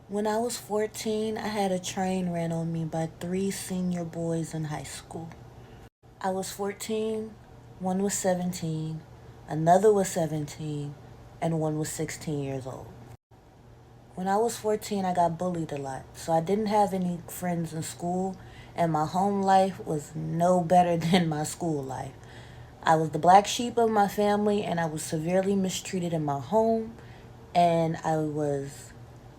When I was 14, I had a train ran on me by three senior boys in high school. I was 14, one was 17, another was 17, and one was 16 years old. When I was 14, I got bullied a lot, so I didn't have any friends in school, and my home life was no better than my school life. I was the black sheep of my family, and I was severely mistreated in my home, and I was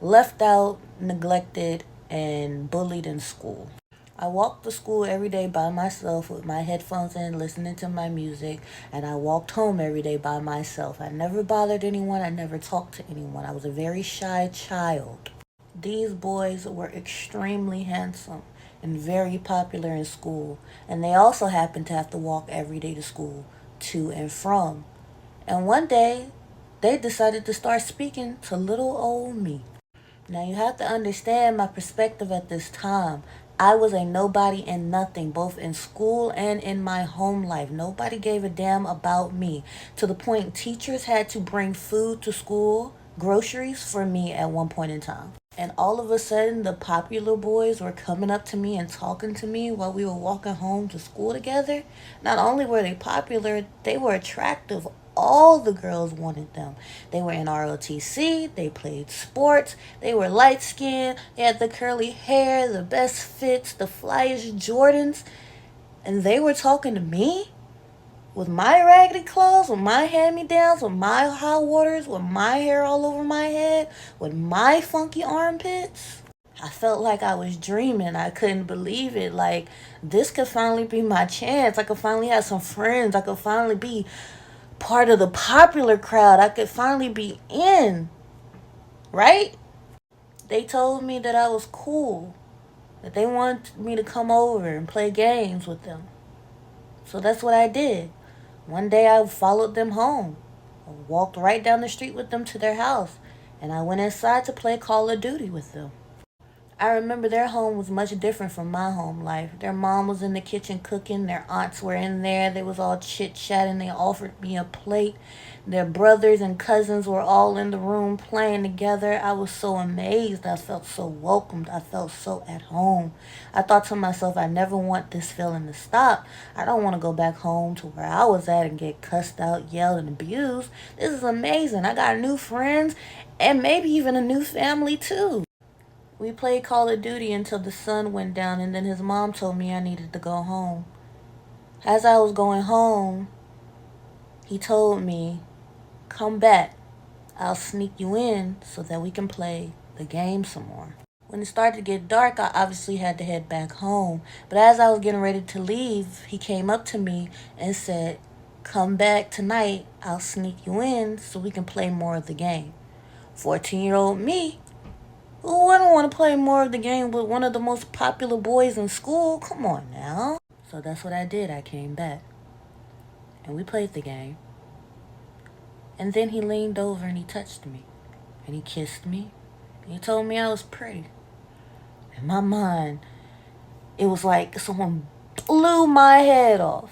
left out, neglected, and bullied in school. I walked to school every day by myself with my headphones in, listening to my music, and I walked home every day by myself. I never bothered anyone, I never talked to anyone. I was a very shy child. These boys were extremely handsome and very popular in school, and they also happened to have to walk every day to school, to and from. And one day, they decided to start speaking to little old me. Now you have to understand my perspective at this time. I was a nobody and nothing, both in school and in my home life. Nobody gave a damn about me. To the point teachers had to bring food to school, groceries for me at one point in time. And all of a sudden, the popular boys were coming up to me and talking to me while we were walking home to school together. Not only were they popular, they were attractive. All the girls wanted them. They were in ROTC, they played sports, they were light skinned, they had the curly hair, the best fits, the flyest Jordans, and they were talking to me with my raggedy clothes, with my hand-me-downs, with my hot waters, with my hair all over my head, with my funky armpits. I felt like I was dreaming. I couldn't believe it. Like, this could finally be my chance. I could finally have some friends. I could finally be part of the popular crowd. I could finally be in, right? They told me that I was cool, that they wanted me to come over and play games with them. So that's what I did. One day I followed them home. I walked right down the street with them to their house, and I went inside to play Call of Duty with them. I remember their home was much different from my home life. Their mom was in the kitchen cooking. Their aunts were in there. They was all chit-chatting. They offered me a plate. Their brothers and cousins were all in the room playing together. I was so amazed. I felt so welcomed. I felt so at home. I thought to myself, I never want this feeling to stop. I don't want to go back home to where I was at and get cussed out, yelled, and abused. This is amazing. I got new friends and maybe even a new family too. We played Call of Duty until the sun went down, and then his mom told me I needed to go home. As I was going home, he told me, "Come back. I'll sneak you in so that we can play the game some more." When it started to get dark, I obviously had to head back home. But as I was getting ready to leave, he came up to me and said, "Come back tonight. I'll sneak you in so we can play more of the game." 14-year-old me, who wouldn't want to play more of the game with one of the most popular boys in school? Come on now. So that's what I did. I came back. And we played the game. And then he leaned over and he touched me. And he kissed me. And he told me I was pretty. In my mind, it was like someone blew my head off.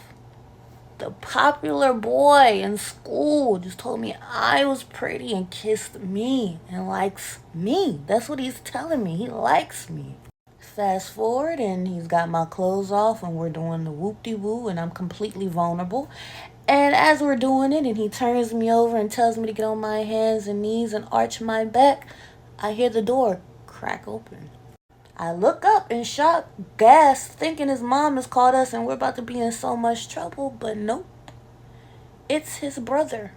The popular boy in school just told me I was pretty and kissed me and likes me. That's what he's telling me. He likes me. Fast forward, and he's got my clothes off, and we're doing the whoop-de-woo, and I'm completely vulnerable. And as we're doing it, and he turns me over and tells me to get on my hands and knees and arch my back, I hear the door crack open. I look up in shock, gasp, thinking his mom has called us and we're about to be in so much trouble, but nope. It's his brother.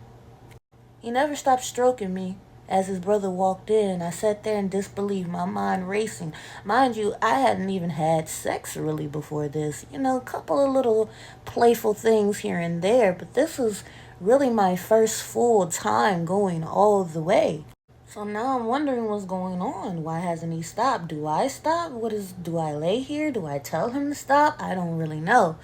He never stopped stroking me as his brother walked in. I sat there in disbelief, my mind racing. Mind you, I hadn't even had sex really before this. You know, a couple of little playful things here and there, but this was really my first full time going all the way. So now I'm wondering what's going on. Why hasn't he stopped? Do I stop? Do I lay here? Do I tell him to stop? I don't really know.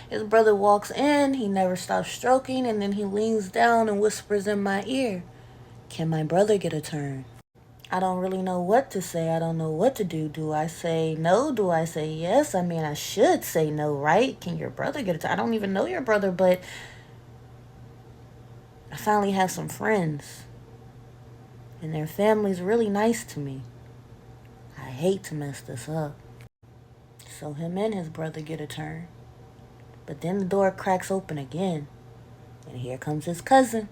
His brother walks in, he never stops stroking, and then he leans down and whispers in my ear, "Can my brother get a turn?" I don't really know what to say. I don't know what to do. Do I say no? Do I say yes? I mean, I should say no, right? Can your brother get a turn? I don't even know your brother, but I finally have some friends. And their family's really nice to me. I hate to mess this up. So him and his brother get a turn. But then the door cracks open again. And here comes his cousin.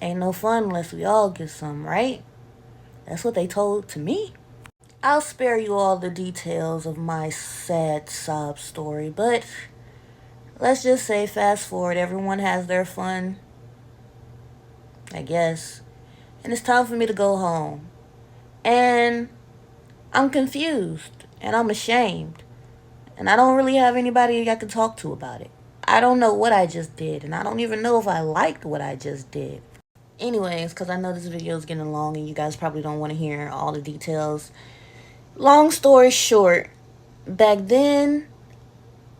Ain't no fun unless we all get some, right? That's what they told to me. I'll spare you all the details of my sad sob story, but let's just say fast forward, everyone has their fun, I guess. And it's time for me to go home. And I'm confused and I'm ashamed. And I don't really have anybody I can talk to about it. I don't know what I just did, and I don't even know if I liked what I just did. Anyways, because I know this video is getting long and you guys probably don't want to hear all the details. Long story short, back then,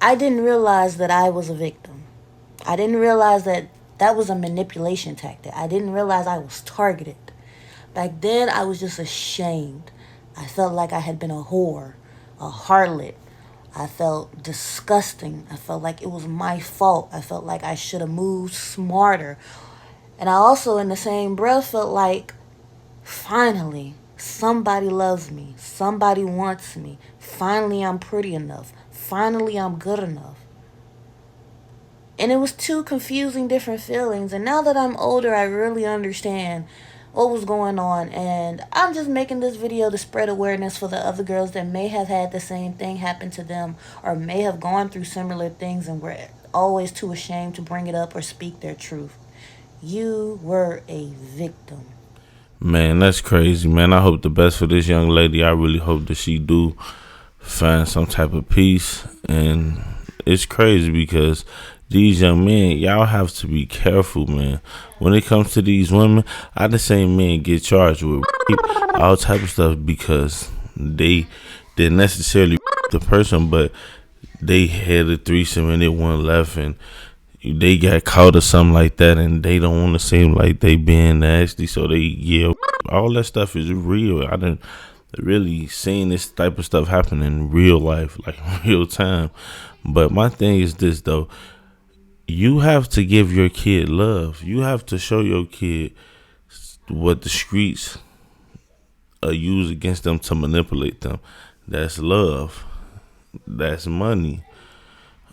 I didn't realize that I was a victim. I didn't realize that that was a manipulation tactic. I didn't realize I was targeted. Back then, I was just ashamed. I felt like I had been a whore, a harlot. I felt disgusting. I felt like it was my fault. I felt like I should have moved smarter. And I also, in the same breath, felt like, finally, somebody loves me. Somebody wants me. Finally, I'm pretty enough. Finally, I'm good enough. And it was two confusing different feelings. And now that I'm older, I really understand what was going on. And I'm just making this video to spread awareness for the other girls that may have had the same thing happen to them or may have gone through similar things and were always too ashamed to bring it up or speak their truth. You were a victim. Man, that's crazy, man. I hope the best for this young lady. I really hope that she do find some type of peace. And it's crazy because these young men, y'all have to be careful, man. When it comes to these women, I the same men get charged with rape, all type of stuff because they didn't necessarily the person, but they had a threesome and it wasn't left, and they got caught or something like that, and they don't want to seem like they being nasty, so they yell. All that stuff is real. I didn't really seen this type of stuff happen in real life, like real time. But my thing is this though. You have to give your kid love. You have to show your kid what the streets use against them to manipulate them. That's love. That's money.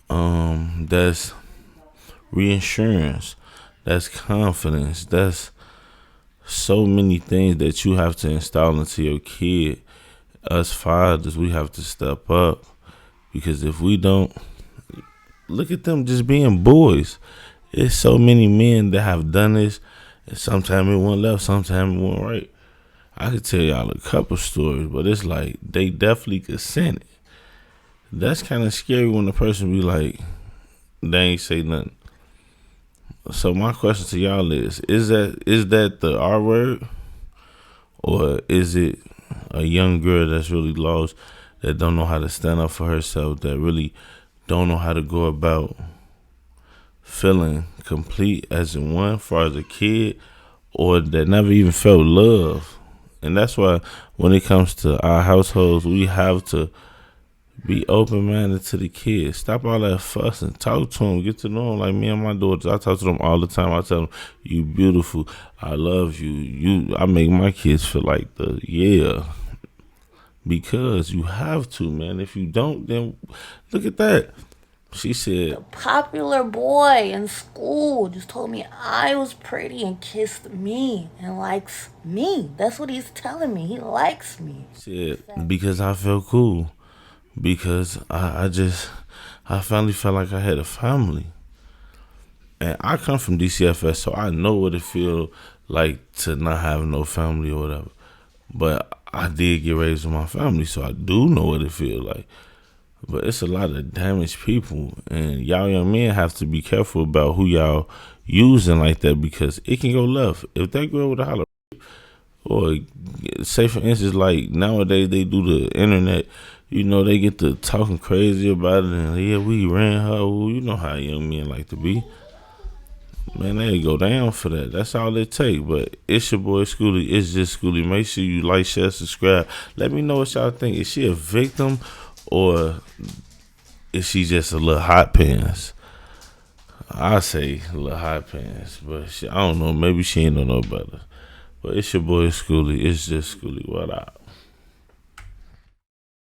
That's reassurance. That's confidence. That's so many things that you have to install into your kid. Us fathers, we have to step up because if we don't, look at them just being boys. There's so many men that have done this, and sometimes it went left, sometimes it went right. I could tell y'all a couple stories, but it's like they definitely consented. That's kind of scary when the person be like, they ain't say nothing. So my question to y'all is that the R word, or is it a young girl that's really lost, that don't know how to stand up for herself, that really don't know how to go about feeling complete as in one, far as a kid, or that never even felt love? And that's why when it comes to our households, we have to be open-minded to the kids. Stop all that fussing. Talk to them. Get to know them. Like me and my daughters, I talk to them all the time. I tell them, you beautiful. I love you. I make my kids feel like because you have to, man. If you don't, then look at that. She said, the popular boy in school just told me I was pretty and kissed me and likes me. That's what he's telling me. He likes me. Said, because I felt cool. Because I finally felt like I had a family. And I come from DCFS, so I know what it feel like to not have no family or whatever. But I did get raised with my family, so I do know what it feel like. But it's a lot of damaged people, and y'all young men have to be careful about who y'all using like that, because it can go left. If that girl with a holler, or say for instance, like nowadays they do the internet, you know, they get to talking crazy about it, and yeah, we ran her. Well, you know how young men like to be. Man, they go down for that. That's all it take. But it's your boy Scholy. It's just Scholy. Make sure you like, share, subscribe. Let me know what y'all think. Is she a victim, or is she just a little hot pants? I say a little hot pants, but I don't know. Maybe she ain't know no better. But it's your boy Scholy. It's just Scholy. What up?